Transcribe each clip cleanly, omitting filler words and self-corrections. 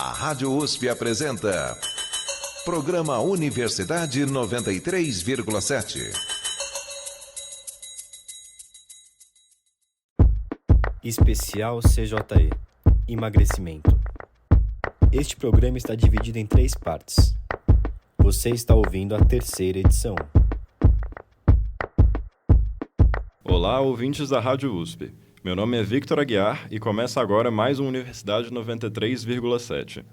A Rádio USP apresenta Programa Universidade 93,7. Especial CJE – Emagrecimento. Este programa está dividido em 3 partes. Você está ouvindo a 3ª edição. Olá, ouvintes da Rádio USP. Meu nome é Victor Aguiar e começa agora mais um Universidade 93,7.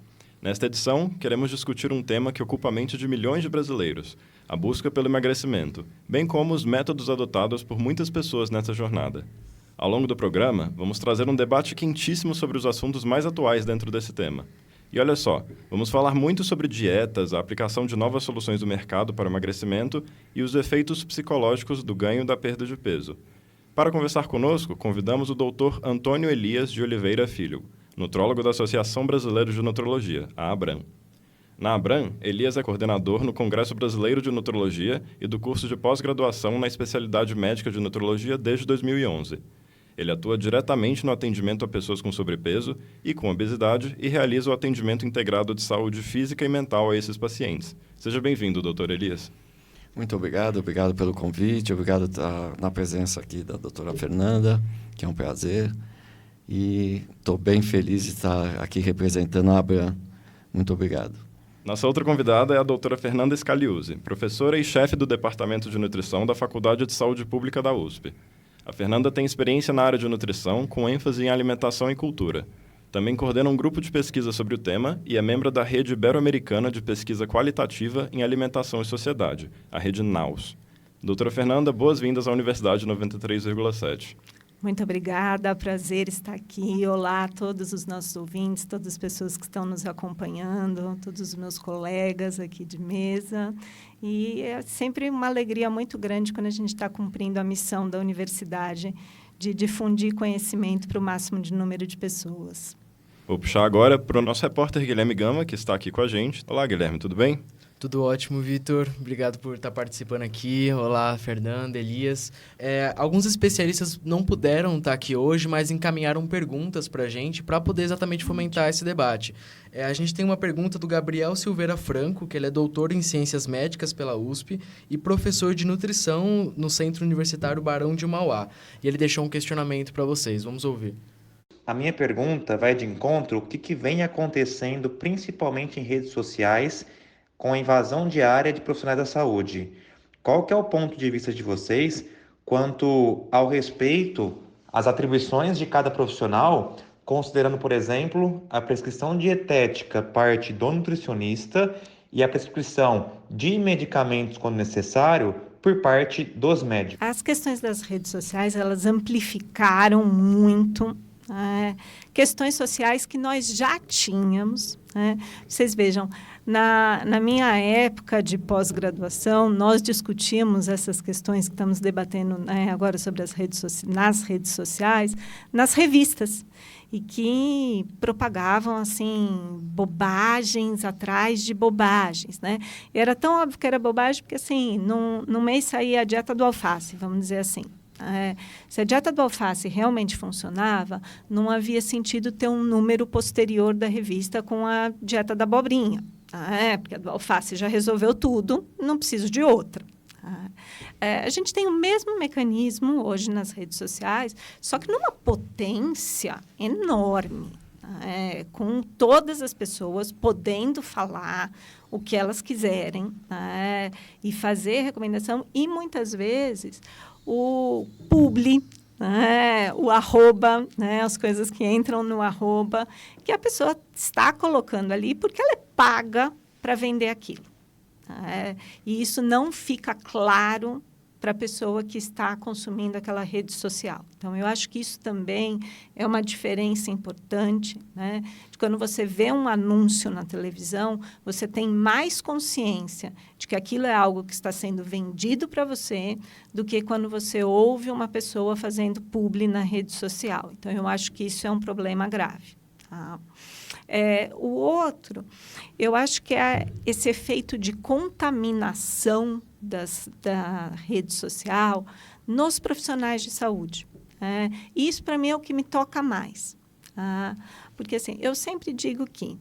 Nesta edição, queremos discutir um tema que ocupa a mente de milhões de brasileiros, a busca pelo emagrecimento, bem como os métodos adotados por muitas pessoas nessa jornada. Ao longo do programa, vamos trazer um debate quentíssimo sobre os assuntos mais atuais dentro desse tema. E olha só, vamos falar muito sobre dietas, a aplicação de novas soluções do mercado para o emagrecimento e os efeitos psicológicos do ganho e da perda de peso. Para conversar conosco, convidamos o Dr. Antônio Elias de Oliveira Filho, nutrólogo da Associação Brasileira de Nutrologia, a ABRAN. Na ABRAN, Elias é coordenador no Congresso Brasileiro de Nutrologia e do curso de pós-graduação na especialidade médica de nutrologia desde 2011. Ele atua diretamente no atendimento a pessoas com sobrepeso e com obesidade e realiza o atendimento integrado de saúde física e mental a esses pacientes. Seja bem-vindo, Dr. Elias. Muito obrigado pelo convite, obrigado por estar na presença aqui da doutora Fernanda, que é um prazer. E estou bem feliz de estar aqui representando a ABRAN. Muito obrigado. Nossa outra convidada é a doutora Fernanda Scaliuzzi, professora e chefe do Departamento de Nutrição da Faculdade de Saúde Pública da USP. A Fernanda tem experiência na área de nutrição, com ênfase em alimentação e cultura. Também coordena um grupo de pesquisa sobre o tema e é membro da Rede Ibero-Americana de Pesquisa Qualitativa em Alimentação e Sociedade, a Rede NAUS. Doutora Fernanda, boas-vindas à Universidade 93,7. Muito obrigada, prazer estar aqui. Olá a todos os nossos ouvintes, todas as pessoas que estão nos acompanhando, todos os meus colegas aqui de mesa. E é sempre uma alegria muito grande quando a gente está cumprindo a missão da universidade de difundir conhecimento para o máximo de número de pessoas. Vou puxar agora para o nosso repórter Guilherme Gama, que está aqui com a gente. Olá, Guilherme, tudo bem? Tudo ótimo, Vitor. Obrigado por estar participando aqui. Olá, Fernanda, Elias. Alguns especialistas não puderam estar aqui hoje, mas encaminharam perguntas para a gente para poder exatamente fomentar esse debate. A gente tem uma pergunta do Gabriel Silveira Franco, que ele é doutor em Ciências Médicas pela USP e professor de nutrição no Centro Universitário Barão de Mauá. E ele deixou um questionamento para vocês. Vamos ouvir. A minha pergunta vai de encontro ao que vem acontecendo principalmente em redes sociais com a invasão diária de profissionais da saúde. Qual que é o ponto de vista de vocês quanto ao respeito às atribuições de cada profissional, considerando, por exemplo, a prescrição dietética parte do nutricionista e a prescrição de medicamentos, quando necessário, por parte dos médicos? As questões das redes sociais, elas amplificaram muito questões sociais que nós já tínhamos. Vocês vejam, na minha época de pós-graduação, nós discutimos essas questões que estamos debatendo agora sobre nas redes sociais, nas revistas, e que propagavam assim bobagens atrás de bobagens, né? E era tão óbvio que era bobagem porque assim, no mês saía a dieta do alface, vamos dizer assim. Se a dieta do alface realmente funcionava, não havia sentido ter um número posterior da revista com a dieta da abobrinha. Porque a do alface já resolveu tudo, não preciso de outra. A gente tem o mesmo mecanismo hoje nas redes sociais, só que numa potência enorme. Com todas as pessoas podendo falar o que elas quiserem, e fazer recomendação, e muitas vezes o publi, o arroba, as coisas que entram no arroba, que a pessoa está colocando ali porque ela é paga para vender aquilo. E isso não fica claro para a pessoa que está consumindo aquela rede social. Então, eu acho que isso também é uma diferença importante, de quando você vê um anúncio na televisão, você tem mais consciência de que aquilo é algo que está sendo vendido para você do que quando você ouve uma pessoa fazendo publi na rede social. Então, eu acho que isso é um problema grave. O outro, eu acho que é esse efeito de contaminação da rede social nos profissionais de saúde. Isso, para mim, é o que me toca mais. Porque, assim, eu sempre digo que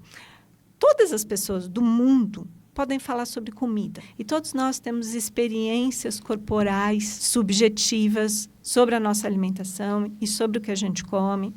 todas as pessoas do mundo podem falar sobre comida. E todos nós temos experiências corporais subjetivas sobre a nossa alimentação e sobre o que a gente come.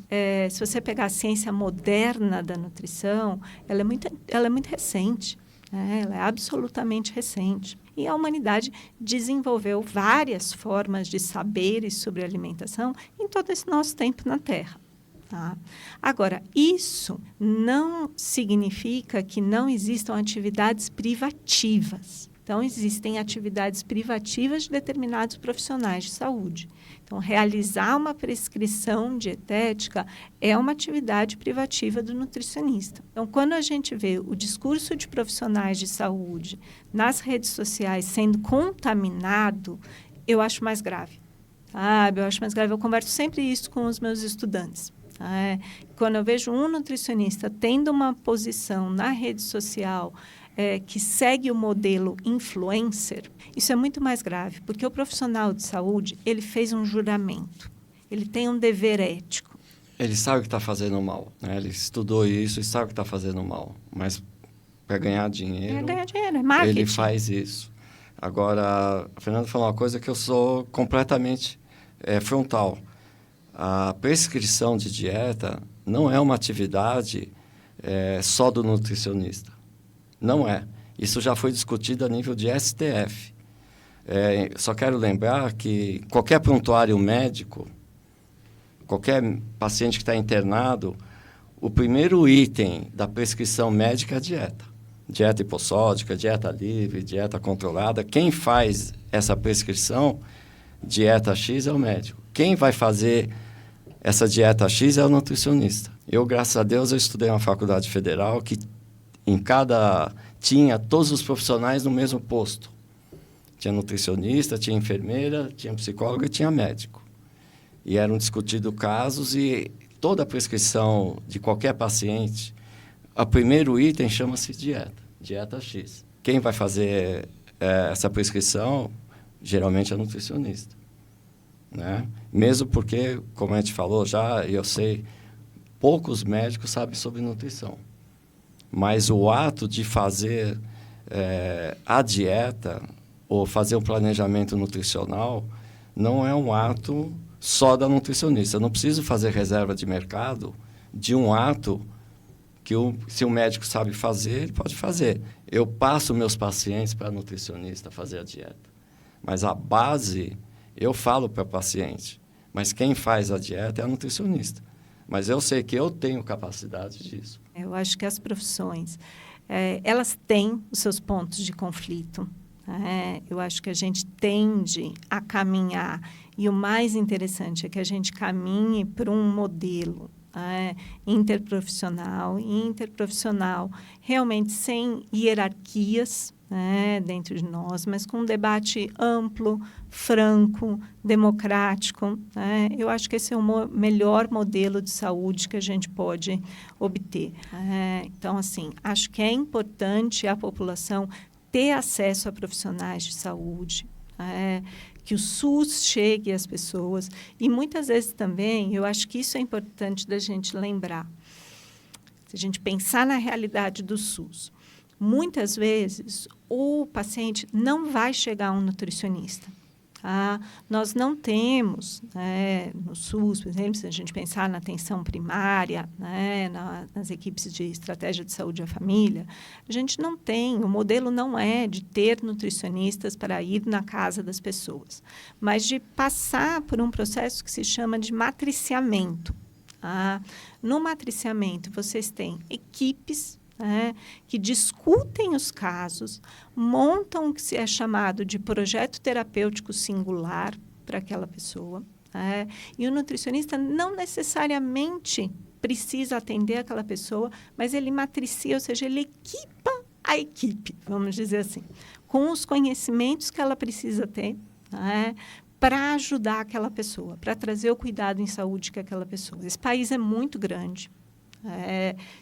Se você pegar a ciência moderna da nutrição, ela é muito recente. Ela é absolutamente recente. E a humanidade desenvolveu várias formas de saberes sobre alimentação em todo esse nosso tempo na Terra. Tá? Agora, isso não significa que não existam atividades privativas. Então, existem atividades privativas de determinados profissionais de saúde. Então, realizar uma prescrição dietética é uma atividade privativa do nutricionista. Então, quando a gente vê o discurso de profissionais de saúde nas redes sociais sendo contaminado, eu acho mais grave. Sabe? Eu acho mais grave. Eu converso sempre isso com os meus estudantes. Quando eu vejo um nutricionista tendo uma posição na rede social que segue o modelo influencer, isso é muito mais grave, porque o profissional de saúde, ele fez um juramento, ele tem um dever ético. Ele sabe que está fazendo mal, né? Ele estudou isso e sabe que está fazendo mal, mas para ganhar dinheiro, é marketing. Ele faz isso. Agora, a Fernanda falou uma coisa que eu sou completamente frontal. A prescrição de dieta não é uma atividade só do nutricionista. Não é. Isso já foi discutido a nível de STF. Só quero lembrar que qualquer prontuário médico, qualquer paciente que está internado, o primeiro item da prescrição médica é a dieta. Dieta hipossódica, dieta livre, dieta controlada. Quem faz essa prescrição, dieta X, é o médico. Quem vai fazer essa dieta X é o nutricionista. Eu, graças a Deus, eu estudei uma faculdade federal que tinha todos os profissionais no mesmo posto. Tinha nutricionista, tinha enfermeira, tinha psicólogo e tinha médico. E eram discutidos casos e toda a prescrição de qualquer paciente, o primeiro item chama-se dieta, dieta X. Quem vai fazer essa prescrição, geralmente é o nutricionista. Né? Mesmo porque, como a gente falou já, eu sei, poucos médicos sabem sobre nutrição. Mas o ato de fazer a dieta ou fazer um planejamento nutricional não é um ato só da nutricionista. Eu não preciso fazer reserva de mercado de um ato que se o médico sabe fazer, ele pode fazer. Eu passo meus pacientes para a nutricionista fazer a dieta. Mas a base, eu falo para o paciente. Mas quem faz a dieta é a nutricionista. Mas eu sei que eu tenho capacidade disso. Eu acho que as profissões, elas têm os seus pontos de conflito. Eu acho que a gente tende a caminhar. E o mais interessante é que a gente caminhe para um modelo interprofissional, realmente sem hierarquias dentro de nós, mas com um debate amplo, franco, democrático. Eu acho que esse é o melhor modelo de saúde que a gente pode obter. Então, assim, acho que é importante a população ter acesso a profissionais de saúde, que o SUS chegue às pessoas. E muitas vezes também, eu acho que isso é importante da gente lembrar. Se a gente pensar na realidade do SUS, muitas vezes o paciente não vai chegar a um nutricionista. Nós não temos, no SUS, por exemplo, se a gente pensar na atenção primária, nas equipes de estratégia de saúde à família, a gente não tem, o modelo não é de ter nutricionistas para ir na casa das pessoas, mas de passar por um processo que se chama de matriciamento. No matriciamento, vocês têm equipes que discutem os casos, montam o que é chamado de projeto terapêutico singular para aquela pessoa. E o nutricionista não necessariamente precisa atender aquela pessoa, mas ele matricia, ou seja, ele equipa a equipe, vamos dizer assim, com os conhecimentos que ela precisa ter, para ajudar aquela pessoa, para trazer o cuidado em saúde que aquela pessoa. Esse país é muito grande.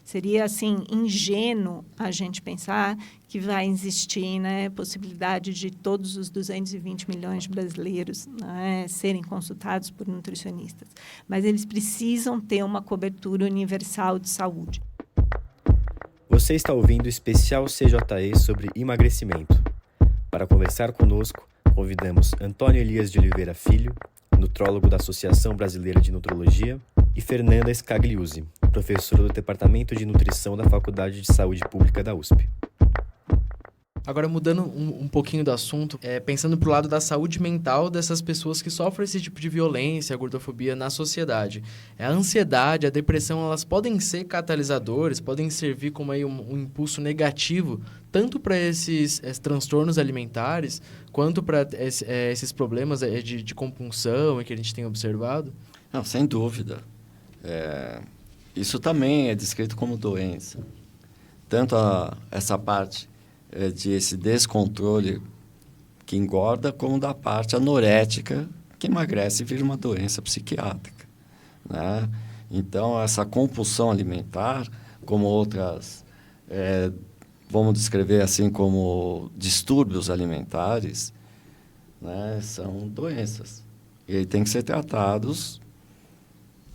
Seria assim ingênuo a gente pensar que vai existir possibilidade de todos os 220 milhões de brasileiros serem consultados por nutricionistas, mas eles precisam ter uma cobertura universal de saúde. Você está ouvindo o especial CJE sobre emagrecimento. Para conversar conosco, convidamos Antônio Elias de Oliveira Filho, nutrólogo da Associação Brasileira de Nutrologia, e Fernanda Scagliuzzi, professora do Departamento de Nutrição da Faculdade de Saúde Pública da USP. Agora, mudando um pouquinho do assunto, pensando pro lado da saúde mental dessas pessoas que sofrem esse tipo de violência, a gordofobia na sociedade. A ansiedade, a depressão, elas podem ser catalisadores, podem servir como aí um impulso negativo, tanto para esses transtornos alimentares, quanto para esses problemas de compulsão que a gente tem observado? Não, sem dúvida. Isso também é descrito como doença. Tanto essa parte de esse descontrole que engorda, como da parte anorética que emagrece e vira uma doença psiquiátrica, né? Então, essa compulsão alimentar, como outras, vamos descrever assim como distúrbios alimentares, né, são doenças. E aí tem que ser tratados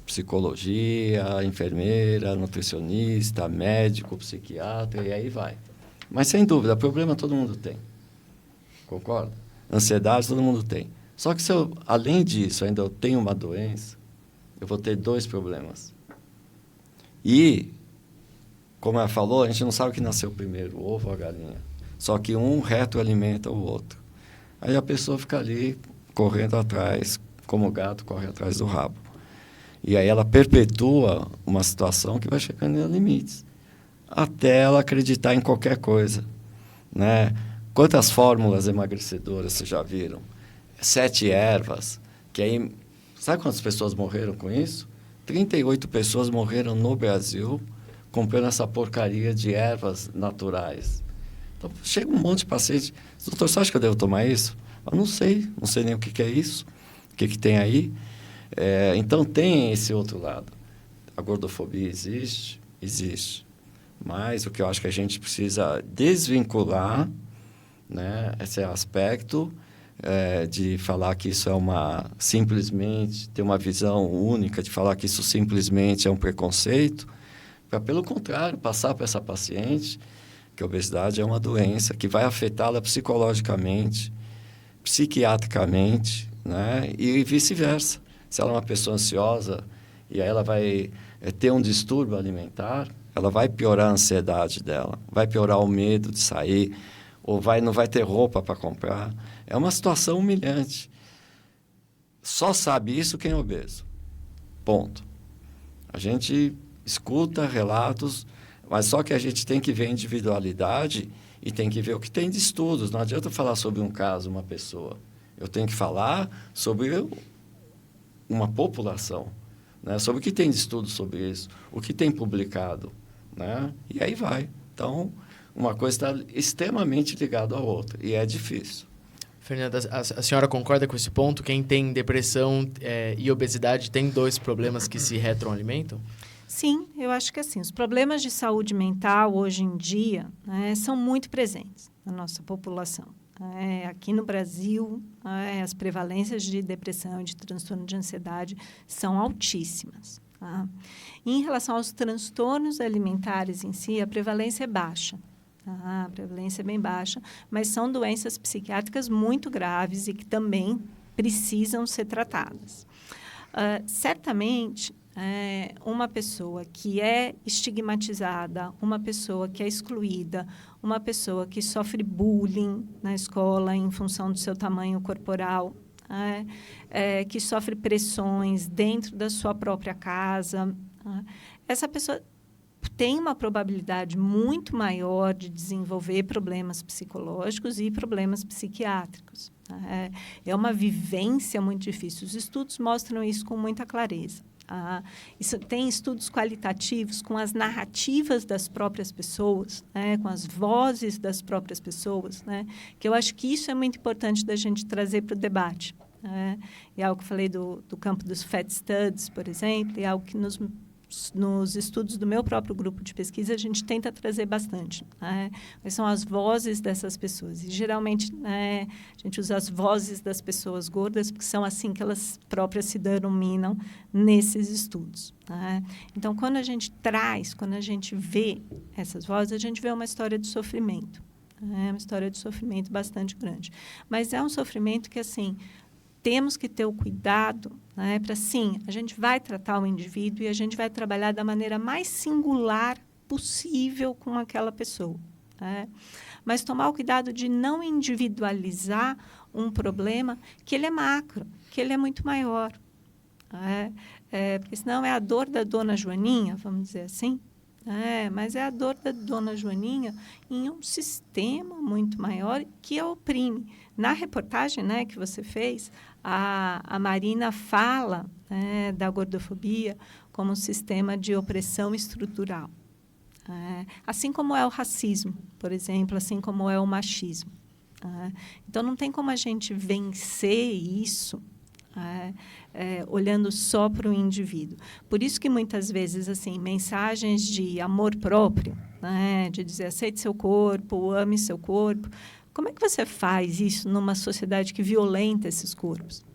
psicologia, enfermeira, nutricionista, médico, psiquiatra, e aí vai. Mas, sem dúvida, problema todo mundo tem. Concorda? Ansiedade todo mundo tem. Só que se eu, além disso, ainda eu tenho uma doença, eu vou ter 2 problemas. E, como ela falou, a gente não sabe o que nasceu primeiro, o ovo ou a galinha. Só que um retroalimenta o outro. Aí a pessoa fica ali correndo atrás, como o gato corre atrás do rabo. E aí ela perpetua uma situação que vai chegando a limites, até ela acreditar em qualquer coisa, né? Quantas fórmulas emagrecedoras vocês já viram? 7 ervas, que aí... Sabe quantas pessoas morreram com isso? 38 pessoas morreram no Brasil comprando essa porcaria de ervas naturais. Então, chega um monte de paciente, doutor, você acha que eu devo tomar isso? Eu não sei nem o que é isso, o que tem aí. Então, tem esse outro lado. A gordofobia existe. Mas o que eu acho que a gente precisa desvincular, né, esse aspecto de falar que isso é simplesmente, ter uma visão única, de falar que isso simplesmente é um preconceito, para, pelo contrário, passar para essa paciente que a obesidade é uma doença que vai afetá-la psicologicamente, psiquiatricamente, né, e vice-versa. Se ela é uma pessoa ansiosa e aí ela vai ter um distúrbio alimentar, ela vai piorar a ansiedade dela, vai piorar o medo de sair, ou não vai ter roupa para comprar. É uma situação humilhante. Só sabe isso quem é obeso. Ponto. A gente escuta relatos, mas só que a gente tem que ver a individualidade e tem que ver o que tem de estudos. Não adianta falar sobre um caso, uma pessoa. Eu tenho que falar sobre uma população, né? Sobre o que tem de estudo sobre isso, o que tem publicado, né? E aí vai. Então, uma coisa está extremamente ligada à outra, e é difícil. Fernanda, a senhora concorda com esse ponto? Quem tem depressão e obesidade tem 2 problemas que se retroalimentam? Sim, eu acho que assim, os problemas de saúde mental hoje em dia, né, são muito presentes na nossa população. Aqui no Brasil, as prevalências de depressão e de transtorno de ansiedade são altíssimas. Tá? E em relação aos transtornos alimentares em si, a prevalência é baixa. Tá? A prevalência é bem baixa, mas são doenças psiquiátricas muito graves e que também precisam ser tratadas. Certamente, uma pessoa que é estigmatizada, uma pessoa que é excluída, uma pessoa que sofre bullying na escola em função do seu tamanho corporal, que sofre pressões dentro da sua própria casa, essa pessoa tem uma probabilidade muito maior de desenvolver problemas psicológicos e problemas psiquiátricos. É uma vivência muito difícil. Os estudos mostram isso com muita clareza. Tem estudos qualitativos com as narrativas das próprias pessoas, com as vozes das próprias pessoas, que eu acho que isso é muito importante da gente trazer para o debate. E algo que eu falei do campo dos Fat Studies, por exemplo, é algo que nos nos estudos do meu próprio grupo de pesquisa, a gente tenta trazer bastante, né? Quais são as vozes dessas pessoas. E, geralmente, né, a gente usa as vozes das pessoas gordas, porque são assim que elas próprias se denominam nesses estudos, né? Então, quando a gente vê essas vozes, a gente vê uma história de sofrimento. É uma história de sofrimento bastante grande. Mas é um sofrimento que, assim, temos que ter o cuidado, né, para, sim, a gente vai tratar o indivíduo e a gente vai trabalhar da maneira mais singular possível com aquela pessoa, né? Mas tomar o cuidado de não individualizar um problema que ele é macro, que ele é muito maior, né? Porque senão é a dor da dona Joaninha, vamos dizer assim, mas é a dor da dona Joaninha em um sistema muito maior que a oprime. Na reportagem, né, que você fez, a Marina fala, né, da gordofobia como um sistema de opressão estrutural. Assim como é o racismo, por exemplo, assim como é o machismo. Então, não tem como a gente vencer isso olhando só para o indivíduo. Por isso que, muitas vezes, assim, mensagens de amor próprio, né, de dizer aceite seu corpo, ame seu corpo. Como é que você faz isso numa sociedade que violenta esses corpos?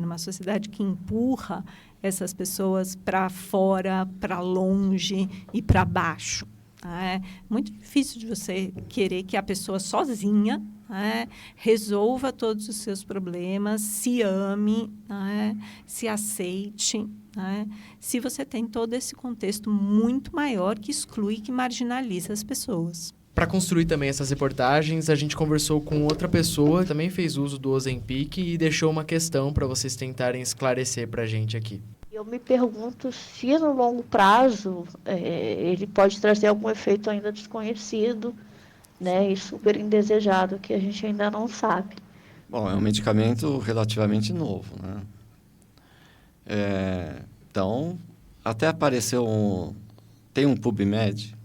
Numa sociedade que empurra essas pessoas para fora, para longe e para baixo. É muito difícil de você querer que a pessoa sozinha resolva todos os seus problemas, se ame, se aceite, se você tem todo esse contexto muito maior que exclui, que marginaliza as pessoas. Para construir também essas reportagens, a gente conversou com outra pessoa que também fez uso do Ozempic e deixou uma questão para vocês tentarem esclarecer para a gente aqui. Eu me pergunto se no longo prazo ele pode trazer algum efeito ainda desconhecido, né, e super indesejado, que a gente ainda não sabe. Bom, é um medicamento relativamente novo, né? Então, até apareceu tem um PubMed,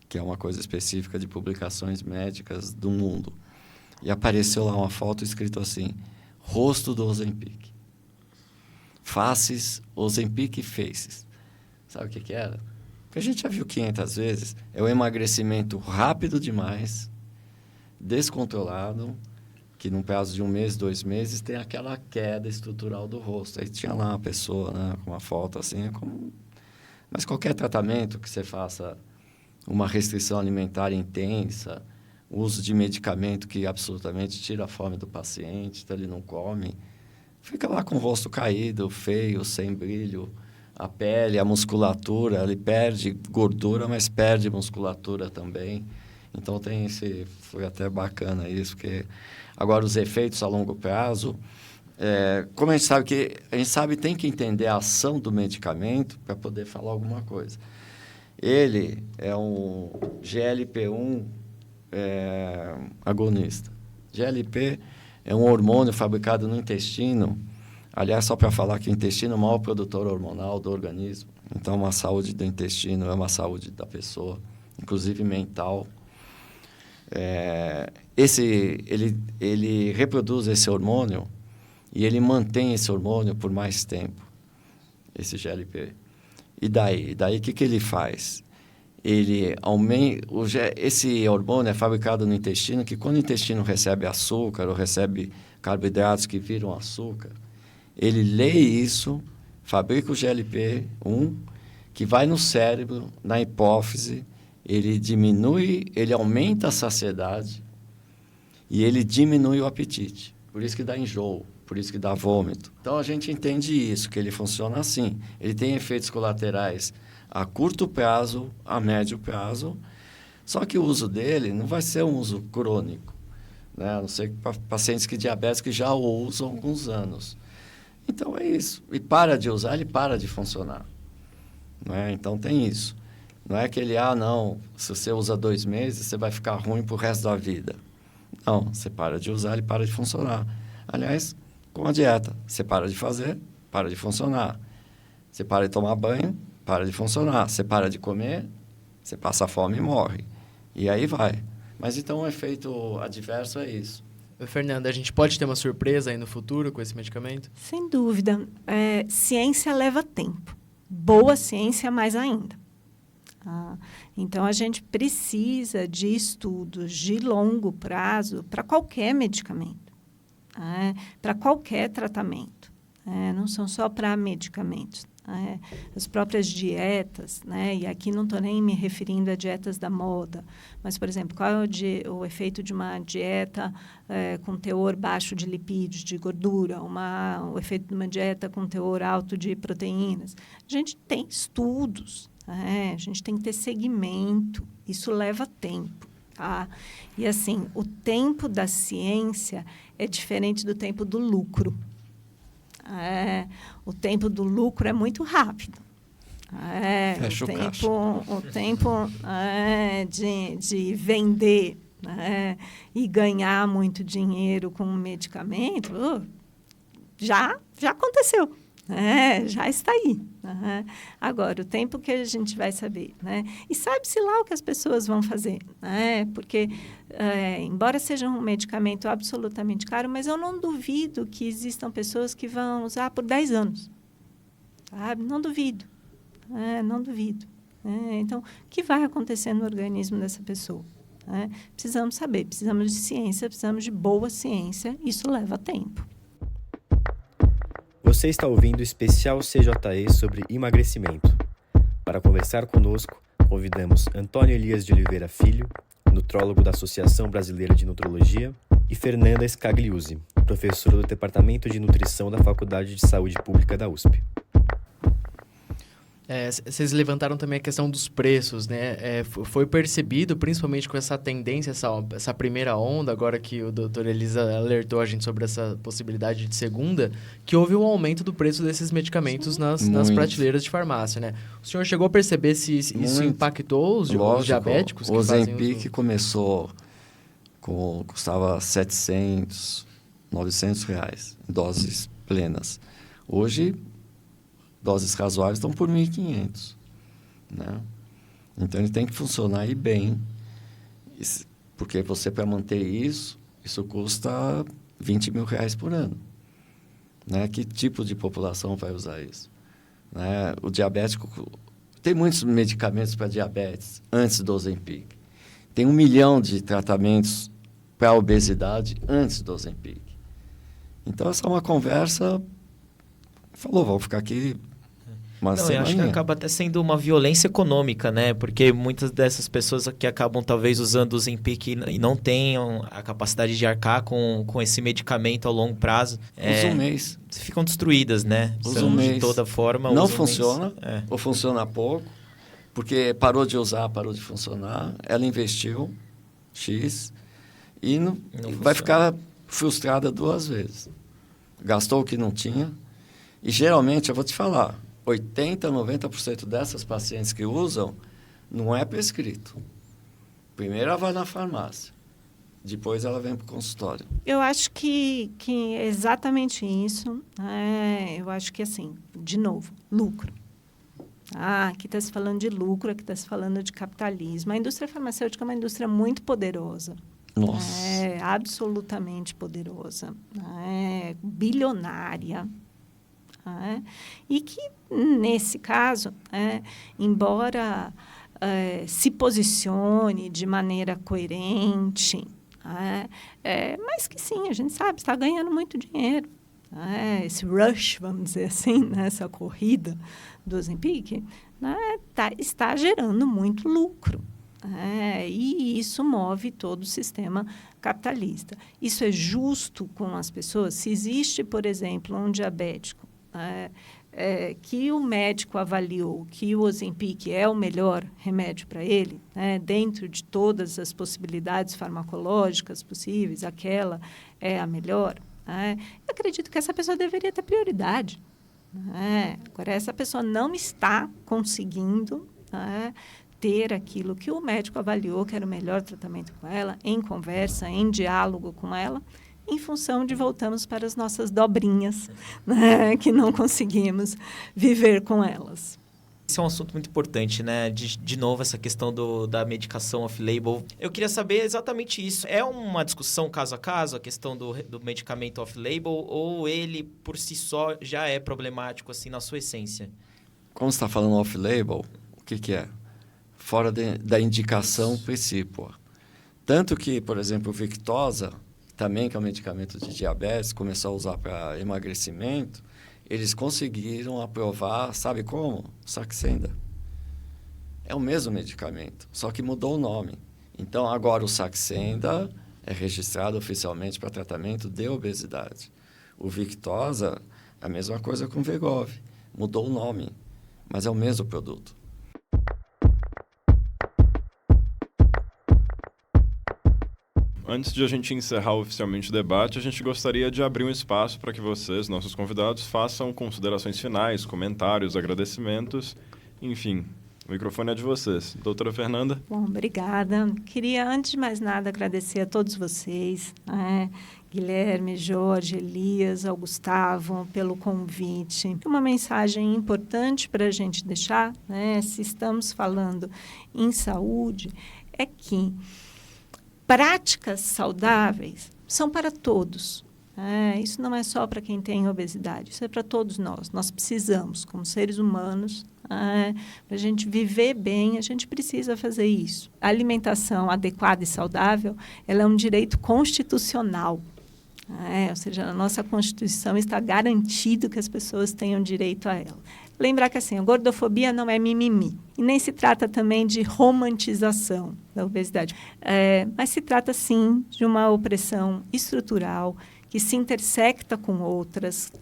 que é uma coisa específica de publicações médicas do mundo. E apareceu lá uma foto escrito assim, rosto do Ozempic. Faces, Ozempic Faces. Sabe o que era? Que a gente já viu 500 vezes, é o emagrecimento rápido demais, descontrolado, que num prazo de 1 mês, 2 meses, tem aquela queda estrutural do rosto. Aí tinha lá uma pessoa, né, com uma foto assim, mas qualquer tratamento que você faça, uma restrição alimentar intensa, uso de medicamento que absolutamente tira a fome do paciente, então ele não come, fica lá com o rosto caído, feio, sem brilho, a pele, a musculatura, ele perde gordura, mas perde musculatura também. Então, foi até bacana isso, porque agora os efeitos a longo prazo, como a gente sabe, tem que entender a ação do medicamento para poder falar alguma coisa. Ele é um GLP-1 agonista. GLP é um hormônio fabricado no intestino. Aliás, só para falar que o intestino é o maior produtor hormonal do organismo. Então, uma saúde do intestino é uma saúde da pessoa, inclusive mental. Ele reproduz esse hormônio e ele mantém esse hormônio por mais tempo, esse GLP. E daí o que ele faz? Ele aumenta... Esse hormônio é fabricado no intestino, que quando o intestino recebe açúcar ou recebe carboidratos que viram açúcar, ele lê isso, fabrica o GLP-1, que vai no cérebro, na hipófise, ele aumenta a saciedade e ele diminui o apetite. Por isso que dá enjoo, por isso que dá vômito. Então, a gente entende isso, que ele funciona assim. Ele tem efeitos colaterais a curto prazo, a médio prazo, só que o uso dele não vai ser um uso crônico, né? A não ser para pacientes diabéticos que já o usam há alguns anos. Então, é isso. E para de usar, ele para de funcionar. Né? Então, tem isso. Não é que se você usa 2 meses, você vai ficar ruim para o resto da vida. Não, você para de usar, ele para de funcionar. Aliás, com a dieta, você para de fazer, para de funcionar. Você para de tomar banho, para de funcionar. Você para de comer, você passa fome e morre. E aí vai. Mas então o efeito adverso é isso. Fernanda, a gente pode ter uma surpresa aí no futuro com esse medicamento? Sem dúvida. Ciência leva tempo. boa ciência mais ainda. Então, a gente precisa de estudos de longo prazo para qualquer medicamento, para qualquer tratamento. Não são só para medicamentos. As próprias dietas, e aqui não estou nem me referindo a dietas da moda, mas, por exemplo, qual é o efeito de uma dieta com teor baixo de lipídios, de gordura, o efeito de uma dieta com teor alto de proteínas. A gente tem estudos, a gente tem que ter segmento, isso leva tempo. E, assim, o tempo da ciência é diferente do tempo do lucro. O tempo do lucro é muito rápido. O tempo de vender e ganhar muito dinheiro com um medicamento já aconteceu. Já está aí. Agora, o tempo que a gente vai saber. E sabe-se lá o que as pessoas vão fazer. Porque, embora seja um medicamento absolutamente caro, mas eu não duvido que existam pessoas que vão usar por 10 anos. Sabe? Não duvido. Não duvido. Então, o que vai acontecer no organismo dessa pessoa? Precisamos saber, precisamos de ciência, precisamos de boa ciência. Isso leva tempo. Você está ouvindo o especial CJE sobre emagrecimento. Para conversar conosco, convidamos Antônio Elias de Oliveira Filho, nutrólogo da Associação Brasileira de Nutrologia, e Fernanda Scagliuzzi, professora do Departamento de Nutrição da Faculdade de Saúde Pública da USP. Vocês levantaram também a questão dos preços, né? Foi percebido, principalmente com essa tendência, essa primeira onda, agora que o doutor Elisa alertou a gente sobre essa possibilidade de segunda, que houve um aumento do preço desses medicamentos nas prateleiras de farmácia, né? O senhor chegou a perceber se isso impactou os diabéticos? O Ozempic começou custava 700, 900 reais, doses plenas. Hoje, doses razoáveis estão por 1.500, né? Então, ele tem que funcionar bem, porque você, para manter isso custa 20 mil reais por ano, né? Que tipo de população vai usar isso? Né? O diabético... Tem muitos medicamentos para diabetes antes do Ozempic. Tem 1 milhão de tratamentos para obesidade antes do Ozempic. Então, essa é uma conversa... vamos ficar aqui... Eu acho que acaba até sendo uma violência econômica, né? Porque muitas dessas pessoas que acabam talvez usando o Ozempic e não tenham a capacidade de arcar com esse medicamento ao longo prazo, usa um mês. Ficam destruídas, né? Usa um mês. De toda forma. Não funciona, ou funciona pouco, porque parou de usar, parou de funcionar. Ela investiu X e não vai ficar frustrada 2 vezes. Gastou o que não tinha. E geralmente, eu vou te falar, 80%, 90% dessas pacientes que usam não é prescrito. Primeiro ela vai na farmácia, depois ela vem para o consultório. Eu acho que é exatamente isso. Eu acho que, assim, de novo, lucro. Aqui está se falando de lucro, aqui está se falando de capitalismo. A indústria farmacêutica é uma indústria muito poderosa. Nossa. Absolutamente poderosa. Bilionária. E que, nesse caso, embora se posicione de maneira coerente, mas que sim, a gente sabe, está ganhando muito dinheiro. Esse rush, vamos dizer assim, essa corrida do Ozempic, está gerando muito lucro. E isso move todo o sistema capitalista. Isso é justo com as pessoas? Se existe, por exemplo, um diabético que o médico avaliou que o Ozempic é o melhor remédio para ele, dentro de todas as possibilidades farmacológicas possíveis, aquela é a melhor, eu acredito que essa pessoa deveria ter prioridade. Agora, essa pessoa não está conseguindo ter aquilo que o médico avaliou que era o melhor tratamento com ela, em conversa, em diálogo com ela, em função de voltamos para as nossas dobrinhas, que não conseguimos viver com elas. Esse é um assunto muito importante, né? De novo, essa questão da medicação off-label. Eu queria saber exatamente isso. É uma discussão caso a caso, a questão do medicamento off-label, ou ele, por si só, já é problemático, assim, na sua essência? Como você está falando off-label, o que é? Fora da indicação principal. Tanto que, por exemplo, o Victoza, também que é um medicamento de diabetes, começou a usar para emagrecimento, eles conseguiram aprovar, sabe como? Saxenda. É o mesmo medicamento, só que mudou o nome. Então, agora o Saxenda é registrado oficialmente para tratamento de obesidade. O Victoza, a mesma coisa com o Wegovy. Mudou o nome, mas é o mesmo produto. Antes de a gente encerrar oficialmente o debate, a gente gostaria de abrir um espaço para que vocês, nossos convidados, façam considerações finais, comentários, agradecimentos, enfim. O microfone é de vocês. Doutora Fernanda? Bom, obrigada. Queria, antes de mais nada, agradecer a todos vocês, Guilherme, Jorge, Elias, ao Gustavo, pelo convite. Uma mensagem importante para a gente deixar, se estamos falando em saúde, é que práticas saudáveis são para todos. Isso não é só para quem tem obesidade, isso é para todos nós. Nós precisamos, como seres humanos, para a gente viver bem, a gente precisa fazer isso. A alimentação adequada e saudável, ela é um direito constitucional. Ou seja, na nossa Constituição está garantido que as pessoas tenham direito a ela. Lembrar que assim, a gordofobia não é mimimi. E nem se trata também de romantização da obesidade. Mas se trata, sim, de uma opressão estrutural que se intersecta com outras,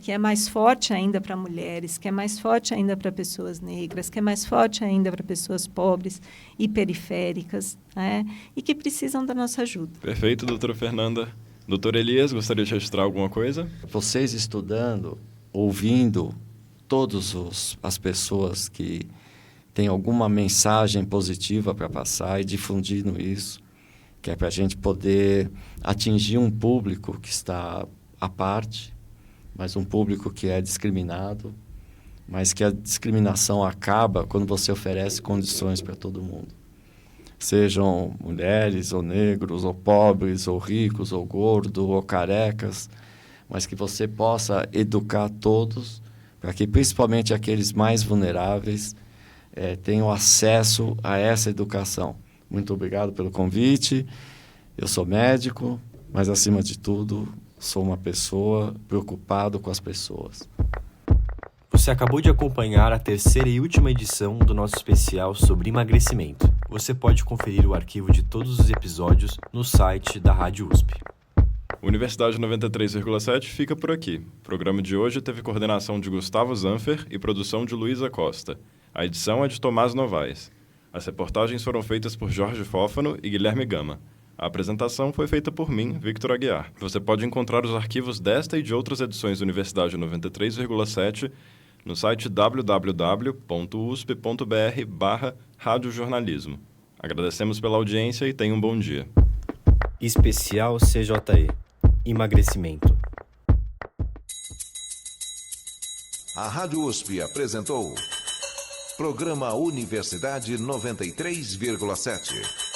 que é mais forte ainda para mulheres, que é mais forte ainda para pessoas negras, que é mais forte ainda para pessoas pobres e periféricas, e que precisam da nossa ajuda. Perfeito, doutora Fernanda. Doutor Elias, gostaria de registrar alguma coisa? Vocês estudando, ouvindo todas as pessoas que têm alguma mensagem positiva para passar e difundindo isso, que é para a gente poder atingir um público que está à parte, mas um público que é discriminado, mas que a discriminação acaba quando você oferece condições para todo mundo. Sejam mulheres, ou negros, ou pobres, ou ricos, ou gordos, ou carecas, mas que você possa educar todos, para que principalmente aqueles mais vulneráveis tenham acesso a essa educação. Muito obrigado pelo convite. Eu sou médico, mas, acima de tudo, sou uma pessoa preocupada com as pessoas. Você acabou de acompanhar a terceira e última edição do nosso especial sobre emagrecimento. Você pode conferir o arquivo de todos os episódios no site da Rádio USP. Universidade 93,7 fica por aqui. O programa de hoje teve coordenação de Gustavo Zanfer e produção de Luísa Costa. A edição é de Tomás Novaes. As reportagens foram feitas por Jorge Fófano e Guilherme Gama. A apresentação foi feita por mim, Victor Aguiar. Você pode encontrar os arquivos desta e de outras edições da Universidade 93,7 no site www.usp.br/radiojornalismo. Agradecemos pela audiência e tenha um bom dia. Especial CJE. Emagrecimento. A Rádio USP apresentou Programa Universidade 93,7.